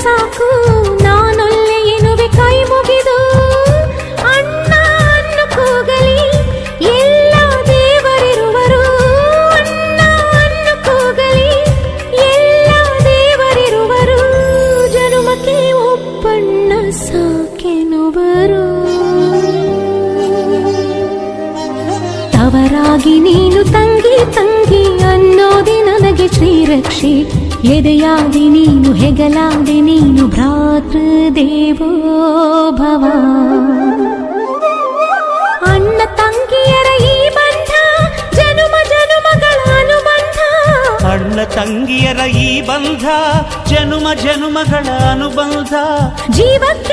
ಸಾಕು ನಾನೊಲ್ಲೆ ಎನ್ನುವೆ ಕೈ ಮುಗಿದು ಅಣ್ಣ ಅನ್ನು ಕೂಗಲಿ ಎಲ್ಲ ದೇವರಿರುವರು ಅಣ್ಣ ಅನ್ನು ಕೂಗಲಿ ಎಲ್ಲ ದೇವರಿರುವರು ಜನುಮಕ್ಕೆ ಒಪ್ಪಣ್ಣ ಸಾಕೆನುವರು ತವರಾಗಿ ನೀನು ತಂಗಿ ತಂಗಿ ಅನ್ನೋದೆ ನನಗೆ ಶ್ರೀರಕ್ಷೆ ಎದೆಯಾದಿ ನೀನು ಹೆಗಲಾದಿ ನೀನು ಭ್ರಾತೃದೇವೋ ಭವ ಅಣ್ಣ ತಂಗಿಯರ ಈ ಬಂಧ ಜನುಮ ಜನುಮಗಳ ಅನುಬಂಧ ಅಣ್ಣ ತಂಗಿಯರ ಈ ಬಂಧ ಜನುಮ ಜನುಮಗಳ ಅನುಬಂಧ ಜೀವಕ್ಕೆ